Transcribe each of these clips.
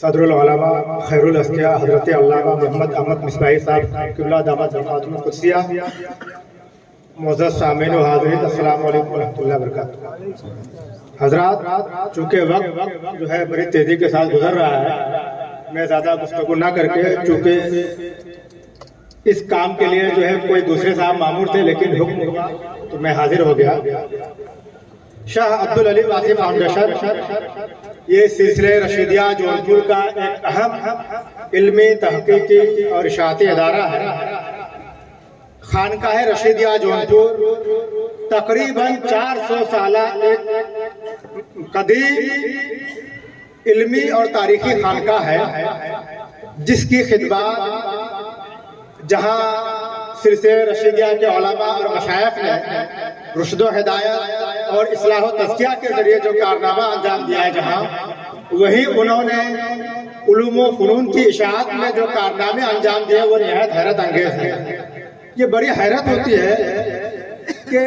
صدر العلماء خیر الاسقیاء حضرت علامہ محمد احمد مصباحی صاحب قبلہ دامت برکاتہ القدسیہ، معزز سامعین و حاضرین، السلام علیکم ورحمۃ اللہ وبرکاتہ۔ حضرات، چونکہ وقت جو ہے بڑی تیزی کے ساتھ گزر رہا ہے، میں زیادہ گفتگو نہ کر کے، چونکہ اس کام کے لیے جو ہے کوئی دوسرے صاحب مامور تھے لیکن حکم ہوا تو میں حاضر ہو گیا۔ شاہ عبدالعلی واسی فاؤنڈیشن یہ سلسلہ رشیدیہ جون پور کا ایک اہم علمی تحقیقی اور اشاعتی ادارہ ہے۔ خانقاہ رشیدیہ جون پور تقریباً 400 سالہ ایک قدیم علمی اور تاریخی خانقاہ ہے، جس کی خدمات جہاں سلسلہ رشیدیہ کے علماء اور مشائخ نے رشد و ہدایت اور اصلاح و تزکیہ کے ذریعے جو کارنامہ انجام دیا ہے، جہاں وہی انہوں نے علوم و فنون کی اشاعت میں جو کارنامے انجام دیے وہ نہایت حیرت انگیز ہے۔ یہ بڑی حیرت ہوتی ہے کہ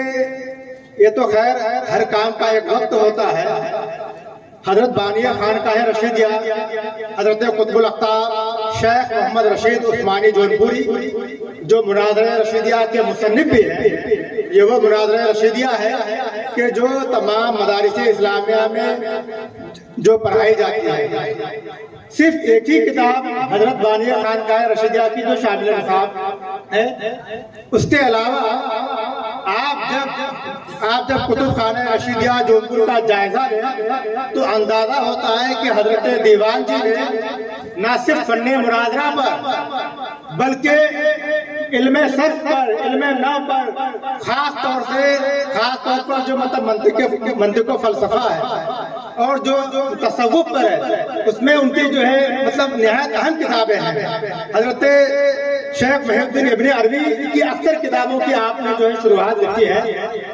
یہ تو خیر ہر کام کا ایک وقت ہوتا ہے۔ حضرت بانیہ خانقاہ رشیدیہ حضرت قطب الاقطاب شیخ محمد رشید عثمانی جون پوری، جو مناظرہ رشیدیہ کے مصنف بھی ہیں، یہ وہ مناظرہ رشیدیہ ہے کہ جو تمام مدارس اسلامیہ میں جو پڑھائی جاتی ہے۔ صرف ایک ہی کتاب حضرت بانیہ خانقاہ رشیدیہ کی جو شامل نصاب ہے، اس کے علاوہ آپ جب کتب خانہ رشیدیہ جون پور کا جائزہ لیں تو اندازہ ہوتا ہے کہ حضرت دیوان جی نے نہ صرف فن مناظرہ پر بلکہ علم صرف پر، علم نحو پر، خاص طور پر جو منطق و فلسفہ ہے اور جو تصوف پر ہے، اس میں ان کی جو ہے نہایت اہم کتابیں ہیں۔ حضرت شیخ محی الدین ابن عربی کی اکثر کتابوں کی آپ نے جو ہے شروعات لکھی ہے،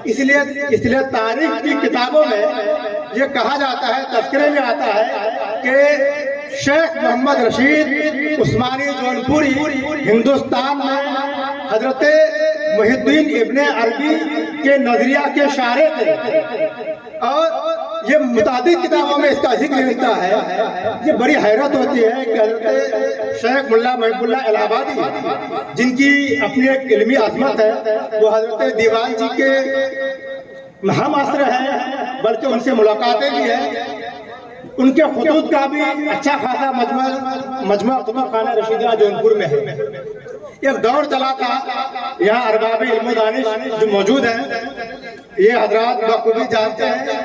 اس لیے تاریخ کی کتابوں میں یہ کہا جاتا ہے، تذکرے میں آتا ہے کہ شیخ محمد رشید عثمانی جون پوری ہندوستان میں حضرت محی الدین ابن عربی کے نظریہ کے شارح تھے، اور یہ متعدد کتابوں میں اس کا ذکر ملتا ہے۔ یہ بڑی حیرت ہوتی ہے کہ حضرت شیخ ملا محب اللہ الہ آبادی، جن کی اپنی ایک علمی عظمت ہے، وہ حضرت دیوان جی کے ہم عصر ہیں، بلکہ ان سے ملاقاتیں بھی ہیں۔ ان کے خطوط کا بھی اچھا خاصا مجموعہ کتب خانہ رشیدیہ جون پور میں ہے۔ ایک دور چلا تھا، یہاں ارباب علم و دانش جو موجود ہیں، یہ حضرات بخوبی جانتے ہیں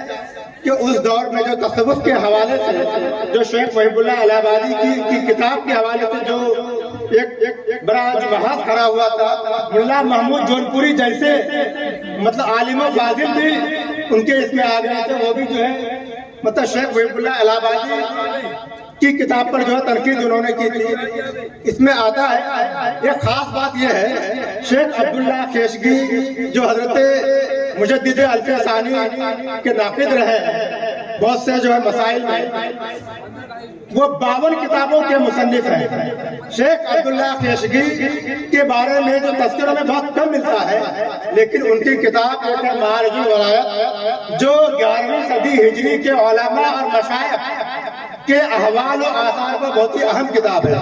کہ اس دور میں جو تصوف کے حوالے سے جو شیخ محب اللہ الہ آبادی کی کتاب کے حوالے سے جو ایک بڑا بحث کھڑا ہوا تھا، ملا محمود جون پوری جیسے عالم و فاضل بھی ان کے اس میں آ گئے تھے۔ وہ بھی جو ہے شیخ محب اللہ الہ آبادی کی کتاب پر جو ہے تنقید انہوں نے کی تھی۔ اس میں آتا ہے ایک خاص بات یہ ہے، شیخ عبداللہ خیشگی جو حضرت مجدد الف ثانی کے ناقد رہے بہت سے جو ہے مسائل میں، وہ 52 کتابوں کے مصنف ہیں۔ شیخ عبداللہ خیشگی کے بارے میں جو تذکروں میں بہت کم ملتا ہے، لیکن ان کی کتاب ایک ہے معارج الولایت، جو 11ویں صدی ہجری کے علماء اور مشائخ کے احوال و آثار پر بہت ہی اہم کتاب ہے۔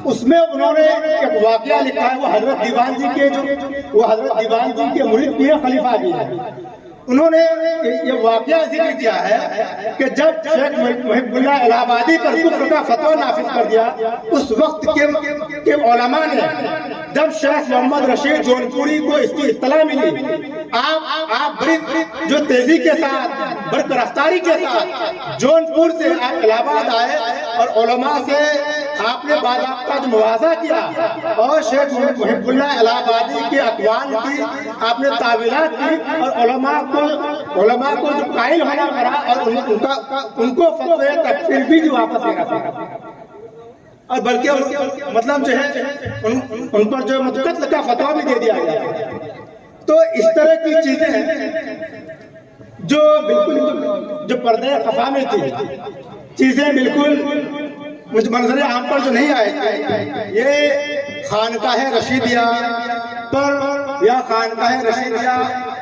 اس میں انہوں نے ایک واقعہ لکھا ہے، وہ حضرت دیوان جی کے مرید بھی ہیں، خلیفہ بھی ہیں۔ انہوں نے یہ واقعہ ذکر کیا ہے کہ جب شیخ محب اللہ الہ آبادی پر کفر کا فتویٰ نافذ کر دیا، اس وقت کے علماء نے جب شیخ محمد رشید جون پوری کو اس کی اطلاع ملی، آپ بڑی جو تیزی کے ساتھ، بڑی رفتاری کے ساتھ جون پور سے آپ الہ آباد آئے اور علماء سے آپ نے باضابطہ جو موازنہ کیا اور شیخ محب اللہ الہ آبادی کے اقوال کی آپ نے تعویلات کی اور علماء کو جو قائل ہونا پڑا اور ان کو فتوی تکفیر بھی جو واپس لینا پڑا، اور بلکہ جو ہے ان پر جو قتل کا فتویٰ بھی دے دیا گیا۔ تو اس طرح کی چیزیں جو بالکل جو پردے خفا میں تھی، چیزیں بالکل منظر عام پر جو نہیں آئے، یہ خانقاہ رشیدیہ پر یا خانقاہ رشیدیہ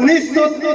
1900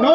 9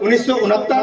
1969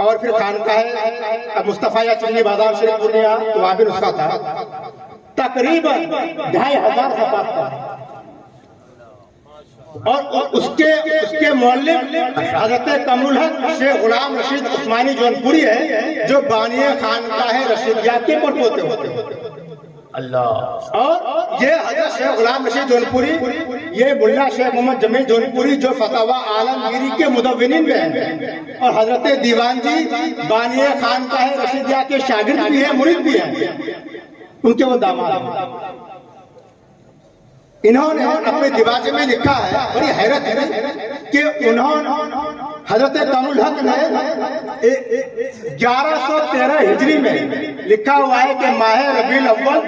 اور پھر خانقاہ مصطفیٰ یا چنی بازار شریف پورنیہ تو وہاں بھی نسخہ تھا، تقریباً 2500 صفحات کا، اور اس کے مؤلف حضرت کمر الحق شیخ غلام رشید عثمانی جونپوری ہے، جو بانی خانقاہ رشیدیہ کے پڑپوتے ہوتے ہیں اللہ۔ اور یہ حضرت شیخ غلام رشید جونپوری، یہ ملا شیخ محمد جمیل جونپوری جو فتاوی عالمگیری کے مدونین میں ہیں، اور حضرت دیوان جی بانی خانقاہ رشیدیہ کے شاگرد بھی ہیں، مرید بھی ہیں، ان کے وہ داماد ہیں۔ انہوں نے اپنے دیباچے میں لکھا ہے، بڑی حیرت ہے کہ انہوں حضرت کمر الحق نے 1113 ہجری میں لکھا ہوا ہے کہ ماہ ربیع الاول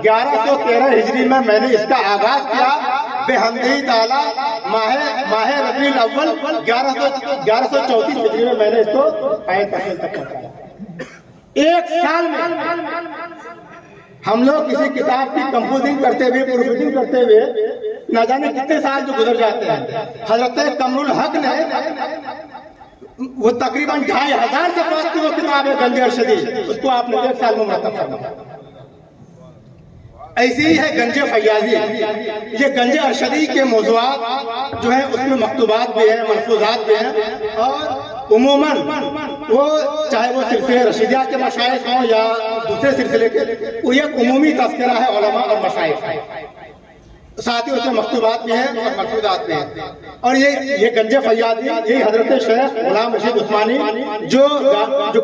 1113 ہجری میں نے اس کا آغاز کیا، بحمدہ تعالی ماہ ربیع الاول 1134 ہجری میں نے اس کو آیت تک پہنچایا۔ ایک سال میں ہم لوگ کسی کتاب کی کمپوزنگ کرتے ہوئے، پروفیٹنگ کرتے ہوئے نہ جانے کتنے سال جو گزر جاتے ہیں۔ حضرت کمر الحق نے وہ تقریباً 2500 صفحات کی وہ کتاب ہے گنج ارشدی، اس کو آپ نے 1 سال میں مرتب کرنا۔ ایسی ہی ہے گنج فیاضی، یہ گنج ارشدی کے موضوعات جو ہیں اس میں مکتوبات بھی ہیں، ملفوظات بھی ہیں، اور عموماً وہ چاہے وہ سلسلے رشیدیہ کے مشائخ ہوں یا دوسرے سلسلے کے، وہ ایک عمومی تذکرہ ہے علماء اور مشائخ، ساتھ ہی اس میں مکتوبات بھی ہیں اور ملفوظات بھی ہیں۔ اور یہ گنج فیاضی، یہ حضرت شیخ غلام رشید عثمانی جو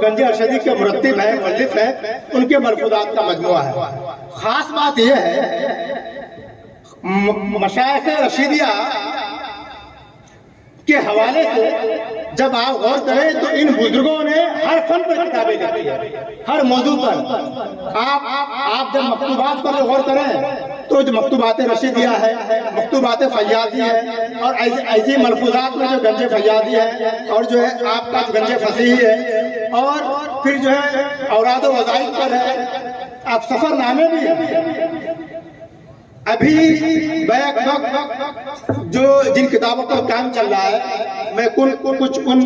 گنج ارشدی کے مرتب ہیں، مؤلف ہیں، ان کے ملفوظات کا مجموعہ ہے۔ خاص بات یہ ہے مشائخ رشیدیہ کے حوالے سے جب آپ غور کریں تو ان بزرگوں نے ہر فن پر کتابیں لکھی ہیں، ہر موضوع پر۔ آپ جب مکتوبات پر غور کریں تو جو مکتوبات رشیدیہ ہے، مکتوبات فیاضی ہے، اور ایسی ملفوظات میں جو گنج فیاضی ہے، اور جو ہے آپ کا گنج فصیح ہے، اور پھر جو ہے اوراد و وظائف پر ہے، آپ سفر نامے بھی ہیں۔ ابھی بیک وقت جن کتابوں پر کام چل رہا ہے، میں کچھ ان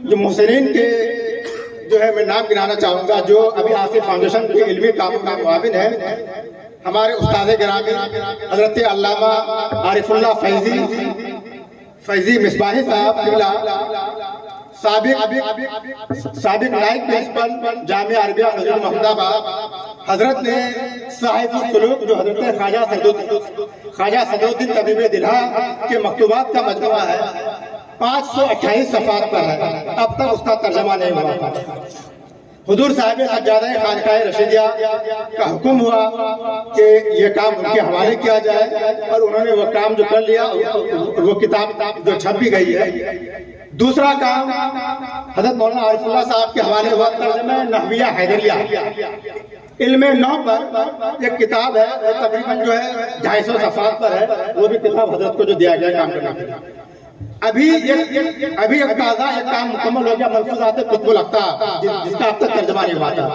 جو محسنین کے جو ہے میں نام گنانا چاہوں گا، جو ابھی آصف فاؤنڈیشن کے علمی کاموں کا معاون ہے۔ ہمارے استاد گرامی حضرت علامہ عارف اللہ فیضی مصباحی صاحب، سابق نائب پرنسپل جامعہ عربیہ فضل محمد آباد، حضرت نے صحائف السلوک جو حضرت خواجہ صدر الدین طبیب دلہا کے مکتوبات کا مجموعہ ہے، 528 صفحات پر ہے، اب تک اس کا ترجمہ نہیں ہوا تھا۔ حضور صاحب سجادہ خانقاہ رشیدیہ کا حکم ہوا کہ یہ کام ان کے حوالے کیا جائے، اور انہوں نے وہ کام جو کر لیا، وہ کتاب جو چھپ بھی گئی ہے۔ دوسرا کام حضرت مولانا عارف اللہ صاحب کے حوالے ہوا، ترجمہ نحویہ حیدریہ، علم نحو پر ایک کتاب ہے، وہ تقریباً جو ہے 250 صفحات پر ہے، وہ بھی کتاب حضرت کو جو دیا گیا کام کرنا ہے۔ ابھی ایک تازہ ایک کام مکمل ہو گیا، ملفوظات قطب الاقطاب، جس کا اب تک ترجمہ نہیں ہوا تھا۔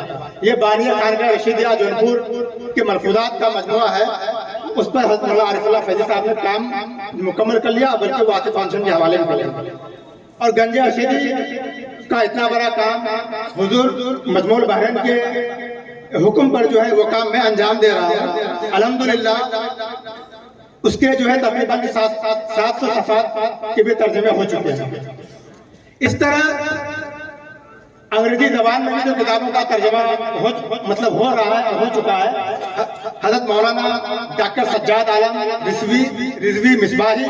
یہ بانی خانقاہ رشیدیہ جونپور کے ملفوظات کا مجموعہ ہے، اس پر حضرت مولانا عارف اللہ فیضی صاحب نے کام مکمل کر لیا، بلکہ وہ آصف فاؤنڈیشن کے حوالے میں کر۔ اور گنج ارشدی کا اتنا بڑا کام حضور مجموع البحرین کے حکم پر جو ہے وہ کام میں انجام دے رہا ہوں، الحمدللہ۔ اس کے جو ہے تقریباً 700 صفحات کے بھی ترجمے ہو چکے ہیں۔ اس طرح انگریزی زبان میں بھی جو کتابوں کا ترجمہ ہو رہا ہے اور ہو چکا ہے، حضرت مولانا ڈاکٹر سجاد عالم رضوی مصباحی،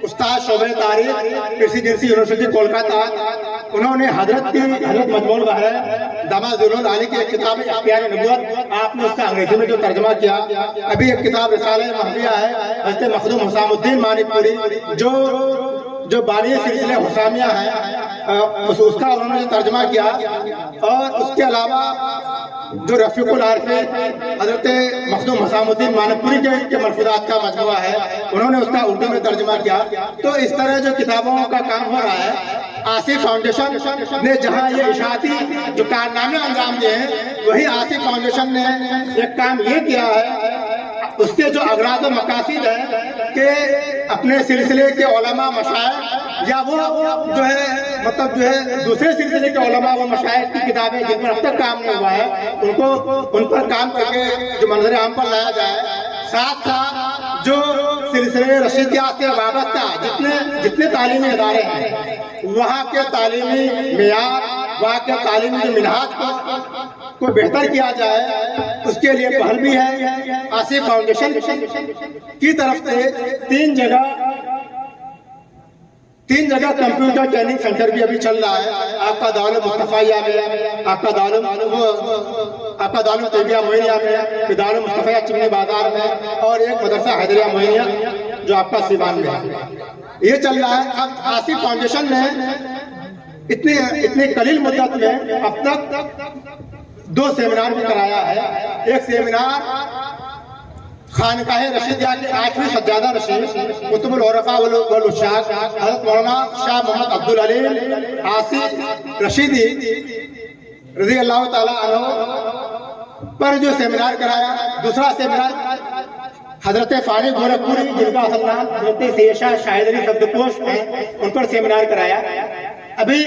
استاد شعبہ تاریخ پریسیڈنسی یونیورسٹی کولکاتہ، انہوں نے حضرت مجموع البحرین داماد ظہور العالی کی ایک کتاب اختیار نبوت، آپ نے اس کا انگریزی میں جو ترجمہ کیا۔ ابھی ایک کتاب رسالہ مہویہ ہے، حضرت مخدوم حسام الدین مانک پوری جو بانی سلسلہ حسامیہ ہے، اس کا انہوں نے ترجمہ کیا۔ اور اس کے علاوہ جو رفیق العارف حضرت مخدوم حسام الدین مانک پوری کے ملفوظات کا مجموعہ ہے، انہوں نے اس کا اردو میں ترجمہ کیا۔ تو اس طرح جو کتابوں کا کام ہو رہا ہے، آصف فاؤنڈیشن نے جہاں یہ اشاعتی جو کارنامے انجام دیے ہیں، وہی آصف فاؤنڈیشن نے ایک کام یہ کیا ہے، اس کے جو اغراض و مقاصد ہیں کہ اپنے سلسلے کے علماء مشائخ یا وہ جو ہے مطلب جو ہے دوسرے سلسلے کے علماء و مشائخ کی کتابیں جن پر اب تک کام نہیں ہوا ہے ان پر کام کر کے جو منظر عام پر لایا جائے، ساتھ ساتھ جو سلسلے رشیدیہ سے وابستہ جتنے تعلیمی ادارے ہیں وہاں کے تعلیمی معیار، وہاں کے تعلیمی جو منہاج کو بہتر کیا جائے، اس کے لیے پہل بھی ہے۔ آصف فاؤنڈیشن کی طرف سے تین جگہ کمپیوٹر ٹریننگ سینٹر بھی ابھی چل رہا ہے۔ آپ کا دارالعلوم مصطفیہ میں، آپ کا دارالعلوم طیبیہ معینیہ میں، دارالعلوم مصطفیہ چمنی بازار میں، اور ایک مدرسہ حیدریہ معینیہ جو آپ کا سیوان میں ہے، یہ چل رہا ہے۔ اب آصف فاؤنڈیشن نے اتنی قلیل مدت میں اب تک 2 سیمینار بھی کرایا ہے۔ ایک سیمینار خانقاہ رشیدیہ کے 8ویں سجادہ نشین قطب العرفاء والعشاق حضرت مولانا شاہ محمد عبدالعلیم آصف رشیدی رضی اللہ تعالیٰ عنہ پر جو سیمینار کرایا۔ دوسرا سیمینار حضرت فانی گورکھپوری جن کا اصل نام حضرت سیشا شاہد علی سبدپوش ہیں، ان پر سیمینار کرایا۔ ابھی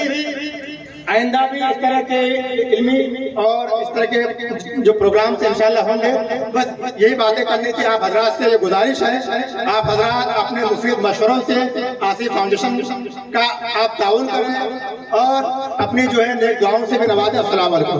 آئندہ بھی اس طرح کے علمی اور اس طرح کے جو پروگرامز انشاءاللہ ہوں گے۔ بس یہی باتیں کرنی تھی آپ حضرات سے، یہ گزارش ہے آپ حضرات اپنے مفید مشوروں سے آصف فاؤنڈیشن کا آپ تعاون کریں اور اپنی جو ہے نیک دعاؤں سے بھی نوازیں۔ السلام علیکم۔